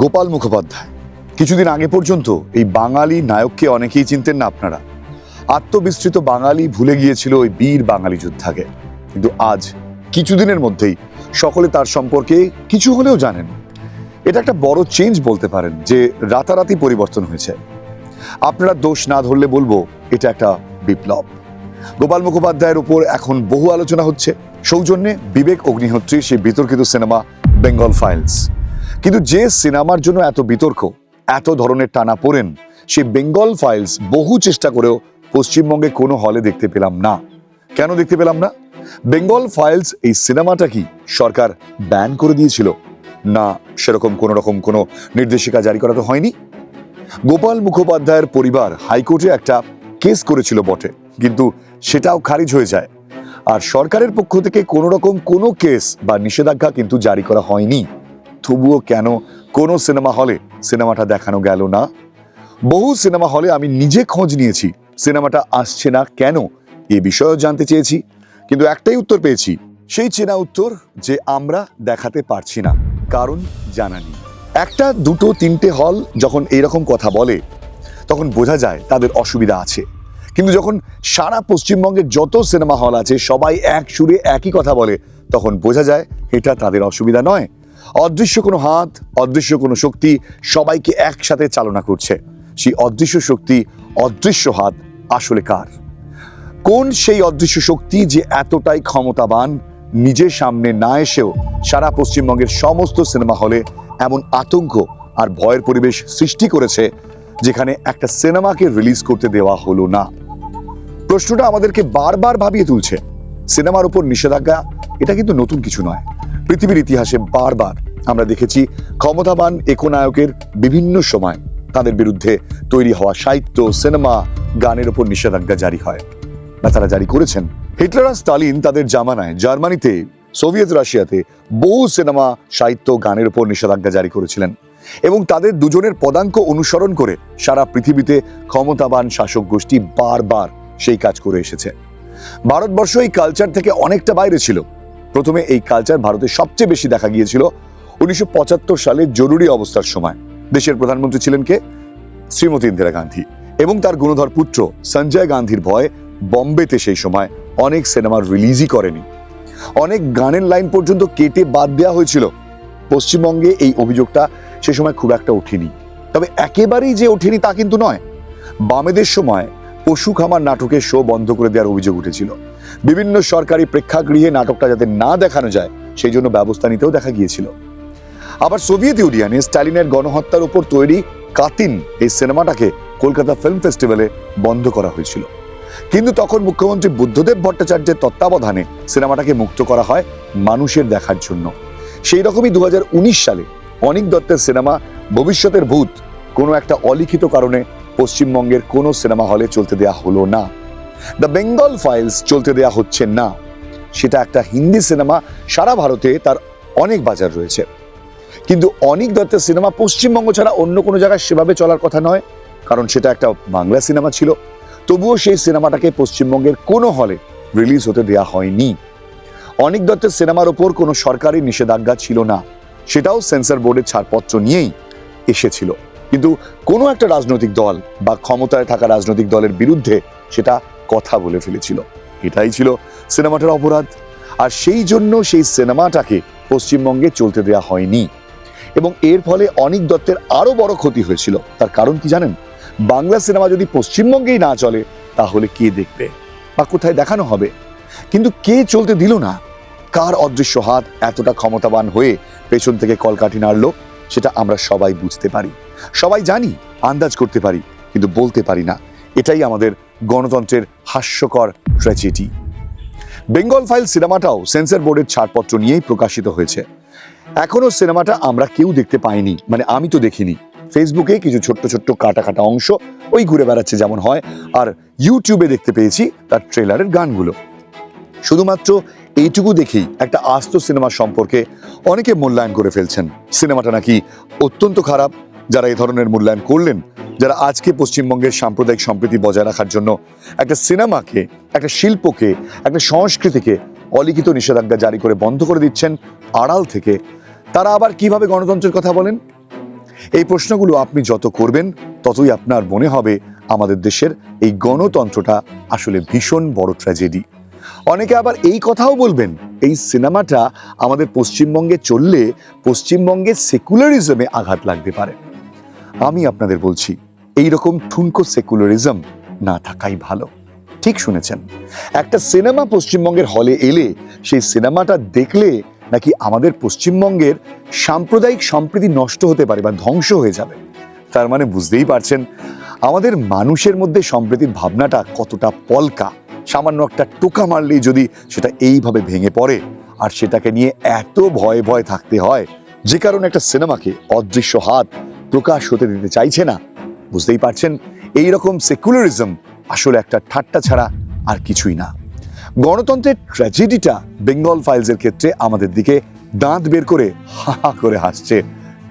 গোপাল মুখোপাধ্যায়। কিছুদিন আগে পর্যন্ত এই বাঙালি নায়ককে অনেকেই চিনতেন না আপনারা। আত্মবিস্মৃত বাঙালি ভুলে গিয়েছিল ওই বীর বাঙালি যোদ্ধাকে, কিন্তু আজ কিছুদিনের মধ্যেই সকলে তার সম্পর্কে কিছু হলেও জানেন। এটা একটা বড় চেঞ্জ বলতে পারেন, যে রাতারাতি পরিবর্তন হয়েছে। আপনারা দোষ না ধরলে বলবো এটা একটা বিপ্লব। গোপাল মুখোপাধ্যায়ের উপর এখন বহু আলোচনা হচ্ছে সৌজন্যে বিবেক অগ্নিহোত্রীর সেই বিতর্কিত সিনেমা বেঙ্গল ফাইলস। কিন্তু যে সিনেমার জন্য এত বিতর্ক, এত ধরনের টানাপোড়েন, সেই বেঙ্গল ফাইলস বহু চেষ্টা করেও পশ্চিমবঙ্গে কোনো হলে দেখতে পেলাম না। কেন দেখতে পেলাম না? বেঙ্গল ফাইলস এই সিনেমাটা কি সরকার ব্যান করে দিয়েছিল? না, সেরকম কোনো নির্দেশিকা জারি করা তো হয়নি। গোপাল মুখোপাধ্যায়ের পরিবার হাইকোর্টে একটা কেস করেছিল বটে, কিন্তু সেটাও খারিজ হয়ে যায়। আর সরকারের পক্ষ থেকে কোনো কেস বা নিষেধাজ্ঞা কিন্তু জারি করা হয়নি। তবুও কেন কোনো সিনেমা হলে সিনেমাটা দেখানো গেল না? বহু সিনেমা হলে আমি নিজে খোঁজ নিয়েছি, সিনেমাটা আসছে না কেন এ বিষয়েও জানতে চেয়েছি, কিন্তু একটাই উত্তর পেয়েছি, সেই চেনা উত্তর, যে আমরা দেখাতে পারছি না, কারণ জানা নেই। একটা, দুটো, তিনটে হল যখন এইরকম কথা বলে তখন বোঝা যায় তাদের অসুবিধা আছে। কিন্তু যখন সারা পশ্চিমবঙ্গের যত সিনেমা হল আছে সবাই এক সুরে একই কথা বলে, তখন বোঝা যায় এটা তাদের অসুবিধা নয়। অদৃশ্য কোনো হাত, অদৃশ্য কোনো শক্তি সবাইকে একসাথে চালনা করছে। সেই অদৃশ্য শক্তি, অদৃশ্য হাত আসলে কার? কোন সেই অদৃশ্য শক্তি যে এতটাই ক্ষমতাবান, নিজের সামনে না এসেও সারা পশ্চিমবঙ্গের সমস্ত সিনেমা হলে এমন আতঙ্ক আর ভয়ের পরিবেশ সৃষ্টি করেছে, যেখানে একটা সিনেমাকে রিলিজ করতে দেওয়া হলো না? প্রশ্নটা আমাদেরকে বারবার ভাবিয়ে তুলছে। সিনেমার উপর নিষেধাজ্ঞা এটা কিন্তু নতুন কিছু নয়। পৃথিবীর ইতিহাসে বারবার আমরা দেখেছি ক্ষমতাবান একনায়কের বিভিন্ন সময় তাদের বিরুদ্ধে তৈরি হওয়া সাহিত্য, সিনেমা, গানের উপর নিষেধাজ্ঞা জারি হয় বা তারা জারি করেছেন। হিটলার আর স্টালিন তাদের জামানায় জার্মানিতে, সোভিয়েত রাশিয়াতে বহু সিনেমা, সাহিত্য, গানের উপর নিষেধাজ্ঞা জারি করেছিলেন, এবং তাদের দুজনের পদাঙ্ক অনুসরণ করে সারা পৃথিবীতে ক্ষমতাবান শাসক গোষ্ঠী বারবার সেই কাজ করে এসেছে। ভারতবর্ষ এই কালচার থেকে অনেকটা বাইরে ছিল। প্রথমে এই কালচার ভারতে সবচেয়ে বেশি দেখা গিয়েছিল 1975 সালে জরুরি অবস্থার সময়। দেশের প্রধানমন্ত্রী ছিলেন কে? শ্রীমতী ইন্দিরা গান্ধী এবং তার গুণধর পুত্র সঞ্জয় গান্ধীর ভয়ে বম্বেতে সেই সময় অনেক সিনেমা রিলিজই করেনি। অনেক গানের লাইন পর্যন্ত কেটে বাদ দেওয়া হয়েছিল। পশ্চিমবঙ্গে এই অভিযোগটা সে সময় খুব একটা ওঠেনি, তবে একেবারেই যে ওঠেনি তা কিন্তু নয়। বামেদের সময় পশু খামার নাটকের শো বন্ধ করে দেওয়ার অভিযোগ উঠেছিল। বিভিন্ন সরকারি প্রেক্ষাগৃহে নাটকটা যাতে না দেখানো যায় সেই জন্য ব্যবস্থা নিতেও দেখা গিয়েছিল। আবার সোভিয়েত ইউনিয়নে স্টালিনের গণহত্যার উপর তৈরি কাতিন এই সিনেমাটাকে কলকাতা ফিল্ম ফেস্টিভ্যালে বন্ধ করা হয়েছিল, কিন্তু তখন মুখ্যমন্ত্রী বুদ্ধদেব ভট্টাচার্যের তত্ত্বাবধানে সিনেমাটাকে মুক্ত করা হয় মানুষের দেখার জন্য। সেই রকমই 2019 সালে অনিক দত্তের সিনেমা ভবিষ্যতের ভূত কোনো একটা অলিখিত কারণে পশ্চিমবঙ্গের কোনো সিনেমা হলে চলতে দেয়া হলো না। দ্য বেঙ্গল ফাইলস চলতে দেয়া হচ্ছে না। সেটা একটা হিন্দি সিনেমা, সারা ভারতে তার অনেক বাজার রয়েছে, কিন্তু অনিক দত্তের সিনেমা পশ্চিমবঙ্গ ছাড়া অন্য কোনো জায়গায় সেভাবে চলার কথা নয়, কারণ সেটা একটা বাংলা সিনেমা ছিল। তবুও সেই সিনেমাটাকে পশ্চিমবঙ্গের কোনো হলে রিলিজ হতে দেয়া হয়নি। অনিক দত্তের সিনেমার ওপর কোনো সরকারি নিষেধাজ্ঞা ছিল না, সেটাও সেন্সর বোর্ডের ছাড়পত্র নিয়েই এসেছিল, কিন্তু কোনো একটা রাজনৈতিক দল বা ক্ষমতায় থাকা রাজনৈতিক দলের বিরুদ্ধে সেটা কথা বলে ফেলেছিল। এটাই ছিল সিনেমাটার অপরাধ, আর সেই জন্য সেই সিনেমাটাকে পশ্চিমবঙ্গে চলতে দেওয়া হয়নি। এবং এর ফলে অনিক দত্তের আরো বড় ক্ষতি হয়েছিল। তার কারণ কি জানেন? বাংলা সিনেমা যদি পশ্চিমবঙ্গেই না চলে তাহলে কে দেখবে বা কোথায় দেখানো হবে? কিন্তু কে চলতে দিল না? কার অদৃশ্য হাত এতটা ক্ষমতাবান হয়ে পেছন থেকে কলকাঠি নাড়লো সেটা আমরা সবাই বুঝতে পারি, সবাই জানি, আন্দাজ করতে পারি, কিন্তু বলতে পারি না। এটাই আমাদের গণতন্ত্রের হাস্যকর ট্র্যাজেডি। বেঙ্গল ফাইল সিনেমাটাও সেন্সর বোর্ডের ছাড়পত্র নিয়েই প্রকাশিত হয়েছে। এখনো সিনেমাটা আমরা কেউ দেখতে পাইনি, মানে আমি তো দেখিনি। ফেসবুকে কিছু ছোট্ট কাটা অংশ ওই ঘুরে বেড়াচ্ছে যেমন হয়, আর ইউটিউবে দেখতে পেয়েছি তার ট্রেলারের গানগুলো। শুধুমাত্র এইটুকু দেখেই একটা আস্ত সিনেমা সম্পর্কে অনেকে মূল্যায়ন করে ফেলছেন। সিনেমাটা নাকি অত্যন্ত খারাপ। যারা এই ধরনের মূল্যায়ন করলেন, যারা আজকে পশ্চিমবঙ্গের সাম্প্রদায়িক সম্প্রীতি বজায় রাখার জন্য একটা সিনেমাকে, একটা শিল্পকে, একটা সংস্কৃতিকে অলিখিত নিষেধাজ্ঞা জারি করে বন্ধ করে দিচ্ছেন আড়াল থেকে, তারা আবার কিভাবে গণতন্ত্রের কথা বলেন? এই প্রশ্নগুলো আপনি যত করবেন ততই আপনার মনে হবে আমাদের দেশের এই গণতন্ত্রটা আসলে ভীষণ বড় ট্র্যাজেডি। অনেকে আবার এই কথাও বলবেন, এই সিনেমাটা আমাদের পশ্চিমবঙ্গে চললে পশ্চিমবঙ্গের সেকুলারিজমে আঘাত লাগতে পারে। আমি আপনাদের বলছি, এইরকম ঠুনকো সেকুলারিজম না থাকাই ভালো। ঠিক শুনেছেন, একটা সিনেমা পশ্চিমবঙ্গের হলে এলে সেই সিনেমাটা দেখলে নাকি আমাদের পশ্চিমবঙ্গের সাম্প্রদায়িক সম্প্রীতি নষ্ট হতে পারে বা ধ্বংস হয়ে যাবে। তার মানে বুঝতেই পারছেন আমাদের মানুষের মধ্যে সম্প্রীতির ভাবনাটা কতটা পলকা। সামান্য একটা টোকা মারলেই যদি সেটা এইভাবে ভেঙে পড়ে, আর সেটাকে নিয়ে এত ভয়ে ভয়ে থাকতে হয়, যে কারণে একটা সিনেমাকে অদৃশ্য হাত প্রকাশ হতে দিতে চাইছে না। বুঝতেই পারছেন এইরকম সেকুলারিজম আসলে একটা ঠাট্টা ছাড়া আর কিছুই না। গণতন্ত্রের ট্র্যাজেডিটা বেঙ্গল ফাইলসের ক্ষেত্রে আমাদের দিকে দাঁত বের করে হা হা করে হাসছে।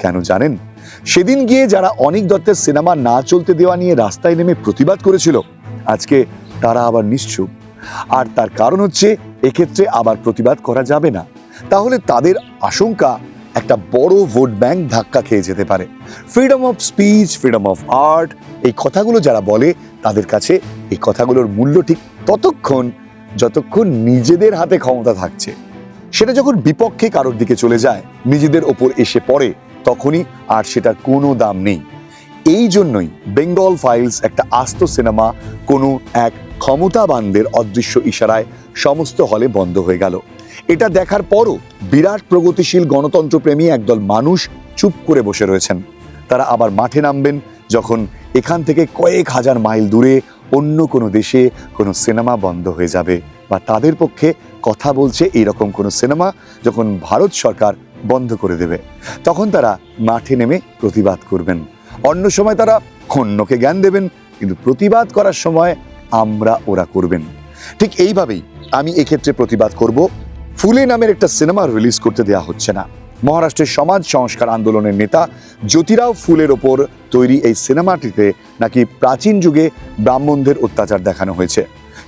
কেন জানেন? সেদিন গিয়ে যারা অনিক দত্তের সিনেমা না চলতে দেওয়া নিয়ে রাস্তায় নেমে প্রতিবাদ করেছিল, আজকে তারা আবার নিশ্চুপ। আর তার কারণ হচ্ছে এক্ষেত্রে আবার প্রতিবাদ করা যাবে না, তাহলে তাদের আশঙ্কা একটা বড় ভোট ব্যাংক ধাক্কা খেয়ে যেতে পারে। Freedom of speech, freedom of art, এই কথাগুলো যারা বলে তাদের কাছে এই কথাগুলোর মূল্য ঠিক ততক্ষণ যতক্ষণ নিজেদের হাতে ক্ষমতা থাকছে। সেটা যখন বিপক্ষে কারোর দিকে চলে যায়, নিজেদের ওপর এসে পড়ে, তখনই আর সেটার কোনো দাম নেই। এই জন্যই বেঙ্গল ফাইলস একটা আস্ত সিনেমা কোনো এক ক্ষমতাবানদের অদৃশ্য ইশারায় সমস্ত হলে বন্ধ হয়ে গেল। এটা দেখার পরও বিরাট প্রগতিশীল গণতন্ত্রপ্রেমী একদল মানুষ চুপ করে বসে রয়েছেন। তারা আবার মাঠে নামবেন যখন এখান থেকে কয়েক হাজার মাইল দূরে অন্য কোনো দেশে কোনো সিনেমা বন্ধ হয়ে যাবে, বা তাদের পক্ষে কথা বলছে এইরকম কোনো সিনেমা যখন ভারত সরকার বন্ধ করে দেবে, তখন তারা মাঠে নেমে প্রতিবাদ করবেন। অন্য সময় তারা অন্যকে জ্ঞান দেবেন, কিন্তু প্রতিবাদ করার সময় আমরা ওরা করবেন। ঠিক এইভাবেই আমি এক্ষেত্রে প্রতিবাদ করব। ফুলে নামের একটা সিনেমা রিলিজ করতে দেওয়া হচ্ছে না। মহারাষ্ট্রের সমাজ সংস্কার আন্দোলনের নেতা জ্যোতিরাও ফুলের ওপর তৈরি এই সিনেমাটিতে নাকি প্রাচীন যুগে ব্রাহ্মণদের অত্যাচার দেখানো হয়েছে।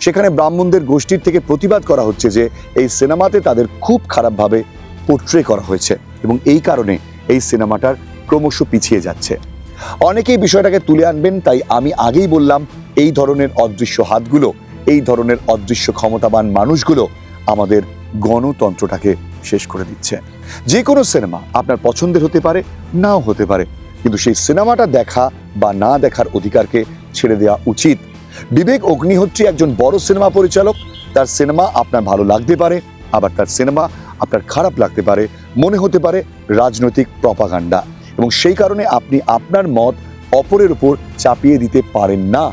সেখানে ব্রাহ্মণদের গোষ্ঠীর থেকে প্রতিবাদ করা হচ্ছে যে এই সিনেমাতে তাদের খুব খারাপভাবে পোর্ট্রে করা হয়েছে, এবং এই কারণে এই সিনেমাটার ক্রমশ পিছিয়ে যাচ্ছে। অনেকেই বিষয়টাকে তুলে আনবেন, তাই আমি আগেই বললাম এই ধরনের অদৃশ্য হাতগুলো, এই ধরনের অদৃশ্য ক্ষমতাবান মানুষগুলো আমাদের গণতন্ত্রটাকে শেষ করে দিচ্ছে। যে কোনো সিনেমা আপনার পছন্দের হতে পারে, নাও হতে পারে, কিন্তু সেই সিনেমাটা দেখা বা না দেখার অধিকারকে ছেড়ে দেওয়া উচিত। বিবেক অগ্নিহোত্রী একজন বড় সিনেমা পরিচালক। তার সিনেমা আপনার ভালো লাগতে পারে, আবার তার সিনেমা আপনার খারাপ লাগতে পারে, মনে হতে পারে রাজনৈতিক প্রপাগান্ডা, এবং সেই কারণে আপনি আপনার মত অপরের উপর চাপিয়ে দিতে পারেন না।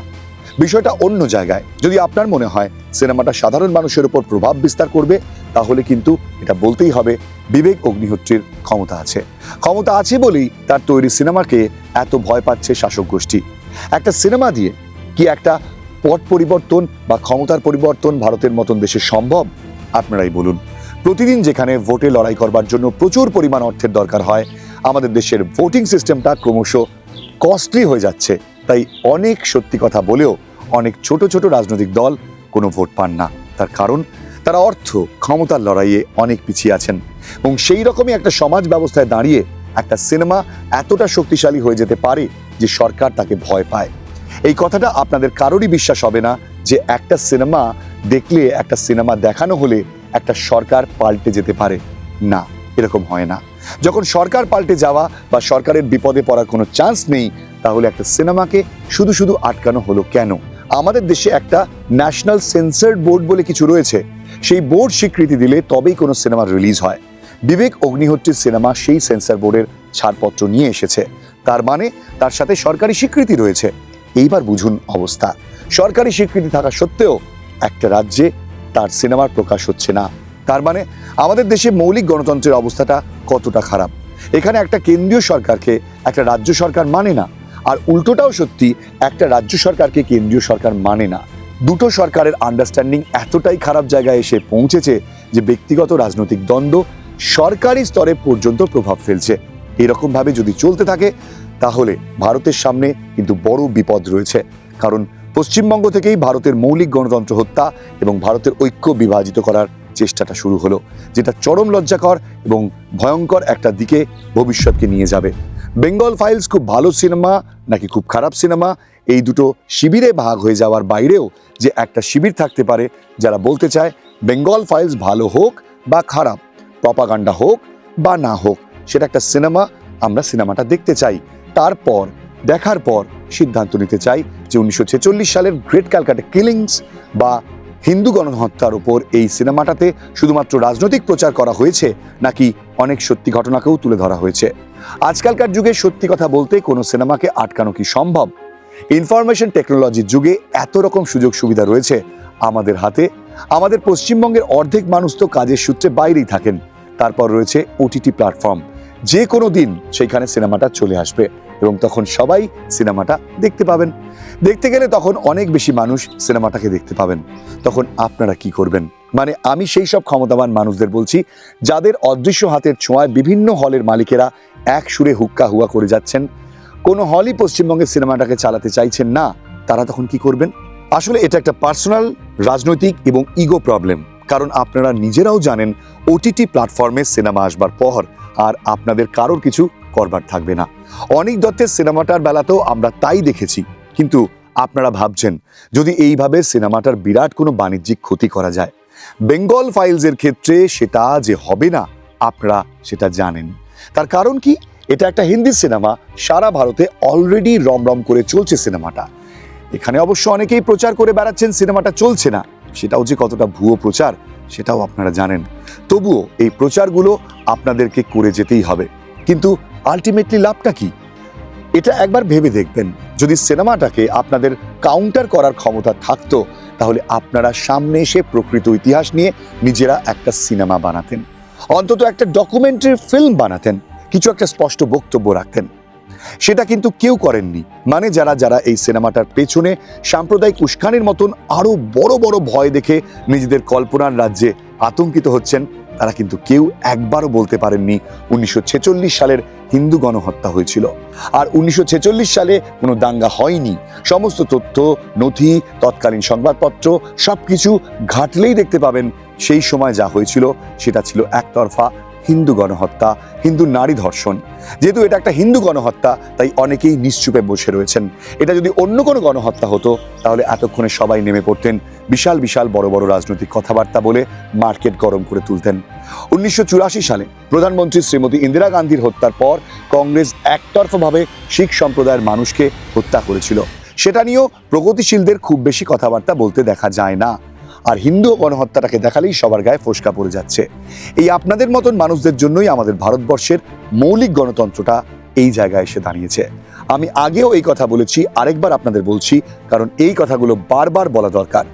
বিষয়টা অন্য জায়গায়। যদি আপনার মনে হয় সিনেমাটা সাধারণ মানুষের উপর প্রভাব বিস্তার করবে, তাহলে কিন্তু এটা বলতেই হবে বিবেক অগ্নিহোত্রীর ক্ষমতা আছে। ক্ষমতা আছে বলেই তার তৈরি সিনেমাকে এত ভয় পাচ্ছে শাসক গোষ্ঠী। একটা সিনেমা দিয়ে কি একটা পট পরিবর্তন বা ক্ষমতার পরিবর্তন ভারতের মতন দেশে সম্ভব? আপনারাই বলুন। প্রতিদিন যেখানে ভোটে লড়াই করবার জন্য প্রচুর পরিমাণ অর্থের দরকার হয়, আমাদের দেশের ভোটিং সিস্টেমটা ক্রমশ কস্টলি হয়ে যাচ্ছে। তাই অনেক সত্যি কথা বলেও অনেক ছোট ছোট রাজনৈতিক দল কোনো ভোট পান না। তার কারণ তারা অর্থ ক্ষমতার লড়াইয়ে অনেক পিছিয়ে আছেন, এবং সেই রকমই একটা সমাজ ব্যবস্থায় দাঁড়িয়ে একটা সিনেমা এতটা শক্তিশালী হয়ে যেতে পারে যে সরকার তাকে ভয় পায়। এই কথাটা আপনাদের কারোরই বিশ্বাস হবে না যে একটা সিনেমা দেখলে, একটা সিনেমা দেখানো হলে একটা সরকার পাল্টে যেতে পারে। না, এরকম হয় না। যখন সরকার পাল্টে যাওয়া বা সরকারের বিপদে পড়ার কোনো চান্স নেই, তাহলে একটা সিনেমাকে শুধু শুধু আটকানো হলো কেন? আমাদের দেশে একটা ন্যাশনাল সেন্সর বোর্ড বলে কিছু রয়েছে। সেই বোর্ড স্বীকৃতি দিলে তবেই কোনো সিনেমা রিলিজ হয়। বিবেক অগ্নিহোত্রীর সিনেমা সেই সেন্সর বোর্ডের ছাড়পত্র নিয়ে এসেছে, তার মানে তার সাথে সরকারি স্বীকৃতি রয়েছে। এইবার বুঝুন অবস্থা। সরকারি স্বীকৃতি থাকা সত্ত্বেও একটা রাজ্যে তার সিনেমার প্রকাশ হচ্ছে না, তার মানে আমাদের দেশে মৌলিক গণতন্ত্রের অবস্থাটা কতটা খারাপ। এখানে একটা কেন্দ্রীয় সরকারকে একটা রাজ্য সরকার মানে না, আর উল্টোটাও সত্যি, একটা রাজ্য সরকারকে কেন্দ্রীয় সরকার মানে না। দুটো সরকারের আন্ডারস্ট্যান্ডিং এতটাই খারাপ জায়গায় এসে পৌঁছেছে যে ব্যক্তিগত রাজনৈতিক দ্বন্দ্ব সরকারি স্তরে পর্যন্ত প্রভাব ফেলছে। এরকম ভাবে যদি চলতে থাকে তাহলে ভারতের সামনে কিন্তু বড় বিপদ রয়েছে। কারণ পশ্চিমবঙ্গ থেকেই ভারতের মৌলিক গণতন্ত্র হত্যা এবং ভারতের ঐক্য বিভাজিত করার চেষ্টাটা শুরু হলো, যেটা চরম লজ্জাকর এবং ভয়ঙ্কর একটা দিকে ভবিষ্যৎকে নিয়ে যাবে। বেঙ্গল ফাইলস খুব ভালো সিনেমা নাকি খুব খারাপ সিনেমা, এই দুটো শিবিরে ভাগ হয়ে যাওয়ার বাইরেও যে একটা শিবির থাকতে পারে যারা বলতে চায় বেঙ্গল ফাইলস ভালো হোক বা খারাপ, প্রপাগান্ডা হোক বা না হোক, সেটা একটা সিনেমা, আমরা সিনেমাটা দেখতে চাই, তারপর দেখার পর সিদ্ধান্ত নিতে চাই যে 1946 সালের গ্রেট ক্যালকাটা কিলিংস বা হিন্দু গণহত্যার উপর এই সিনেমাটাতে শুধুমাত্র রাজনৈতিক প্রচার করা হয়েছে নাকি অনেক সত্যি ঘটনাকেও তুলে ধরা হয়েছে। আজকালকার যুগে সত্যি কথা বলতে কোনো সিনেমাকে আটকানো কি সম্ভব? ইনফরমেশন টেকনোলজির যুগে এত রকম সুযোগ সুবিধা রয়েছে আমাদের হাতে। আমাদের পশ্চিমবঙ্গের অর্ধেক মানুষ তো কাজের সূত্রে বাইরেই থাকেন। তারপর রয়েছে ওটিটি প্ল্যাটফর্ম, যে কোনো দিন সেইখানে সিনেমাটা চলে আসবে এবং তখন সবাই সিনেমাটা দেখতে পাবেন। দেখতে গেলে তখন অনেক বেশি মানুষ সিনেমাটাকে দেখতে পাবেন। তখন আপনারা কি করবেন? মানে আমি সেই সব ক্ষমতাবান মানুষদের বলছি যাদের অদৃশ্য হাতের ছোঁয়ায় বিভিন্ন হলের মালিকেরা এক সুরে হুক্কা হুয়া করে যাচ্ছেন, কোনো হলই পশ্চিমবঙ্গের সিনেমাটাকে চালাতে চাইছেন না, তারা তখন কি করবেন? আসলে এটা একটা পার্সোনাল, রাজনৈতিক এবং ইগো প্রবলেম। কারণ আপনারা নিজেরাও জানেন ওটিটি প্ল্যাটফর্মে সিনেমা আসবার পর আর আপনাদের কারোর কিছু করবার থাকবে না। অনিক দত্তের সিনেমাটার বেলাতেও আমরা তাই দেখেছি। কিন্তু আপনারা ভাবছেন যদি এইভাবে সিনেমাটার বিরাট কোনো বাণিজ্যিক ক্ষতি করা যায়, বেঙ্গল ফাইলসের ক্ষেত্রে সেটা যে হবে না আপনারা সেটা জানেন। তার কারণ কি? এটা একটা হিন্দি সিনেমা, সারা ভারতে অলরেডি রমরম করে চলছে সিনেমাটা। এখানে অবশ্য অনেকেই প্রচার করে বেড়াচ্ছেন সিনেমাটা চলছে না, সেটাও যে কতটা ভুয়ো প্রচার সেটাও আপনারা জানেন। তবুও এই প্রচারগুলো আপনাদেরকে করে যেতেই হবে। কিন্তু আলটিমেটলি লাভটা কি? এটা একবার ভেবে দেখবেন, যদি সিনেমাটাকে আপনাদের কাউন্টার করার ক্ষমতা থাকতো তাহলে আপনারা সামনে এসে প্রকৃত ইতিহাস নিয়ে নিজেরা একটা সিনেমা বানাতেন, অন্তত একটা ডকুমেন্টারি ফিল্ম বানাতেন, কিছু একটা স্পষ্ট বক্তব্য রাখতেন। সেটা কিন্তু কেউ করেননি। মানে যারা যারা এই সিনেমাটার পেছনে সাম্প্রদায়িক উস্কানির মতন আরো বড় বড় ভয় দেখে নিজেদের কল্পনার রাজ্যে আতঙ্কিত হচ্ছেন, তারা কিন্তু কেউ একবারও বলতে পারেননি 1946 সালের হিন্দু গণহত্যা হয়েছিল। আর 1946 সালে কোনো দাঙ্গা হয়নি। সমস্ত তথ্য, নথি, তৎকালীন সংবাদপত্র সবকিছু ঘাটলেই দেখতে পাবেন সেই সময় যা হয়েছিল সেটা ছিল একতরফা হিন্দু গণহত্যা, হিন্দু নারী ধর্ষণ। যেহেতু এটা একটা হিন্দু গণহত্যা তাই অনেকেই নিশ্চুপে বসে রয়েছেন। এটা যদি অন্য কোনো গণহত্যা হতো তাহলে এতক্ষণে সবাই নেমে পড়তেন, বিশাল বিশাল বড় বড় রাজনৈতিক কথাবার্তা বলে মার্কেট গরম করে তুলতেন। 1984 সালে প্রধানমন্ত্রী শ্রীমতী ইন্দিরা গান্ধীর হত্যার পর কংগ্রেস একতরফাভাবে শিখ সম্প্রদায়ের মানুষকে হত্যা করেছিল। সেটা নিয়েও প্রগতিশীলদের খুব বেশি কথাবার্তা বলতে দেখা যায় না। আর হিন্দু গণহত্যাটাকে দেখালেই সবার গায়ে ফোসকা পড়ে যাচ্ছে। এই আপনাদের মতন মানুষদের জন্যই আমাদের ভারতবর্ষের মৌলিক গণতন্ত্রটা এই জায়গায় এসে দাঁড়িয়েছে। আমি আগেও এই কথা বলেছি, আরেকবার আপনাদের বলছি, কারণ এই কথাগুলো বারবার বলা দরকার।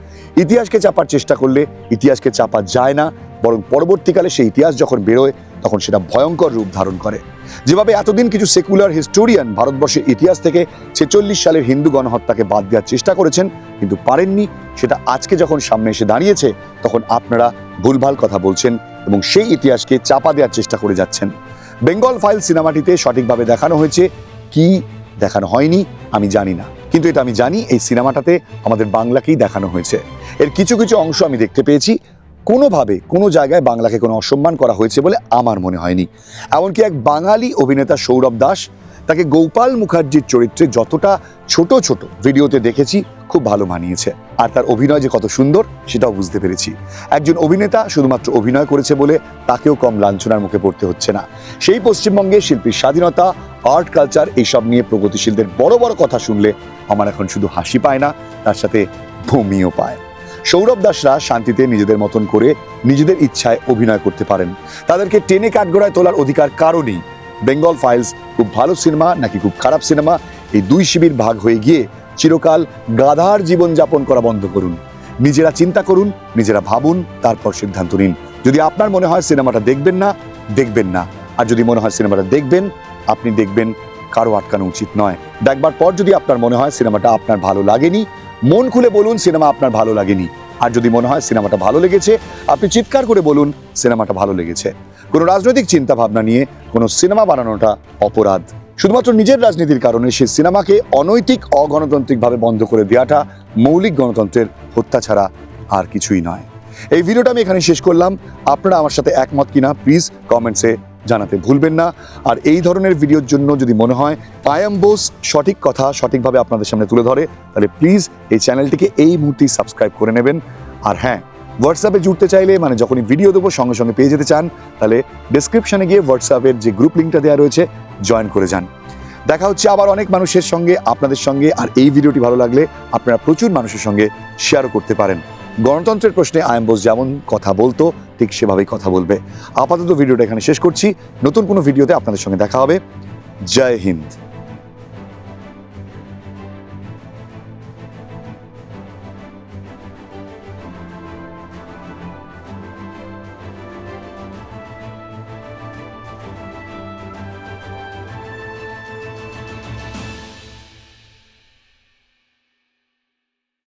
ইতিহাসকে চাপার চেষ্টা করলে ইতিহাসকে চাপা যায় না, বরং পরবর্তীকালে সেই ইতিহাস যখন বেরোয় তখন সেটা ভয়ঙ্কর রূপ ধারণ করে। যেভাবে এতদিন কিছু সেকুলার হিস্টোরিয়ান ভারতবর্ষের ইতিহাস থেকে 46 সালের হিন্দু গণহত্যাকে বাদ দেওয়ার চেষ্টা করেছেন কিন্তু পারেননি, সেটা আজকে যখন সামনে এসে দাঁড়িয়েছে তখন আপনারা ভুলভাল কথা বলছেন এবং সেই ইতিহাসকে চাপা দেওয়ার চেষ্টা করে যাচ্ছেন। বেঙ্গল ফাইল সিনেমাটিতে সঠিকভাবে দেখানো হয়েছে কি দেখানো হয়নি আমি জানি না, কিন্তু এটা আমি জানি এই সিনেমাটাতে আমাদের বাংলাকেই দেখানো হয়েছে। এর কিছু কিছু অংশ আমি দেখতে পেয়েছি, কোনোভাবে কোনো জায়গায় বাংলাকে কোনো অসম্মান করা হয়েছে বলে আমার মনে হয়নি। এমনকি এক বাঙালি অভিনেতা সৌরভ দাস, তাকে গোপাল মুখার্জির চরিত্রে যতটা ছোট ছোট ভিডিওতে দেখেছি খুব ভালো মানিয়েছে। আর তার অভিনয় যে কত সুন্দর সেটাও বুঝতে পেরেছি। একজন অভিনেতা শুধুমাত্র অভিনয় করেছে বলে তাকেও কম লাঞ্ছনার মুখে পড়তে হচ্ছে না। সেই পশ্চিমবঙ্গে শিল্পীর স্বাধীনতা, আর্ট কালচার এইসব নিয়ে প্রগতিশীলদের বড় বড় কথা শুনলে আমার এখন শুধু হাসি পায় না, তার সাথে বমিও পায়। সৌরভ দাসরা শান্তিতে নিজেদের মতন করে নিজেদের ইচ্ছায় অভিনয় করতে পারেন, তাদেরকে টেনে কাঠগড়ায় তোলার অধিকার কারণেই। বেঙ্গল ফাইলস খুব ভালো সিনেমা নাকি খুব খারাপ সিনেমা, এই দুই শিবির ভাগ হয়ে গিয়ে চিরকাল গাধার জীবনযাপন করা বন্ধ করুন। নিজেরা চিন্তা করুন, নিজেরা ভাবুন, তারপর সিদ্ধান্ত নিন। যদি আপনার মনে হয় সিনেমাটা দেখবেন না, দেখবেন না। আর যদি মনে হয় সিনেমাটা দেখবেন, আপনি দেখবেন, কারো আটকানো উচিত নয়। দেখবার পর যদি আপনার মনে হয় সিনেমাটা আপনার ভালো লাগেনি, মন খুলে বলুন সিনেমা আপনার ভালো লাগেনি। আর যদি মনে হয় সিনেমাটা ভালো লেগেছে, আপনি চিৎকার করে বলুন সিনেমাটা ভালো লেগেছে। কোনো রাজনৈতিক চিন্তা ভাবনা নিয়ে কোনো সিনেমা বানানোটা অপরাধ। শুধুমাত্র নিজের রাজনীতির কারণে সেই সিনেমাকে অনৈতিক, অগণতান্ত্রিকভাবে বন্ধ করে দেওয়াটা মৌলিক গণতন্ত্রের হত্যা ছাড়া আর কিছুই নয়। এই ভিডিওটা আমি এখানে শেষ করলাম। আপনারা আমার সাথে একমত কিনা প্লিজ কমেন্টসে জানাতে ভুলবেন না। আর এই ধরনের ভিডিওর জন্য যদি মনে হয় আয়াম বোস সঠিক কথা সঠিকভাবে আপনাদের সামনে তুলে ধরে, তাহলে প্লিজ এই চ্যানেলটিকে এই মুহূর্তেই সাবস্ক্রাইব করে নেবেন। আর হ্যাঁ, হোয়াটসঅ্যাপে জুড়তে চাইলে মানে যখনই ভিডিও দেবো সঙ্গে সঙ্গে পেয়ে যেতে চান, তাহলে ডেসক্রিপশনে গিয়ে হোয়াটসঅ্যাপের যে গ্রুপ লিঙ্কটা দেওয়া রয়েছে জয়েন করে যান। দেখা হচ্ছে আবার অনেক মানুষের সঙ্গে, আপনাদের সঙ্গে। আর এই ভিডিওটি ভালো লাগলে আপনারা প্রচুর মানুষের সঙ্গে শেয়ারও করতে পারেন। গণতন্ত্রের প্রশ্নে আয়াম বোস যেমন কথা বলতো ঠিক সেভাবেই কথা বলবে। আপাতত ভিডিওটা এখানে শেষ করছি। নতুন কোনো ভিডিওতে আপনাদের সঙ্গে দেখা হবে। জয় হিন্দ।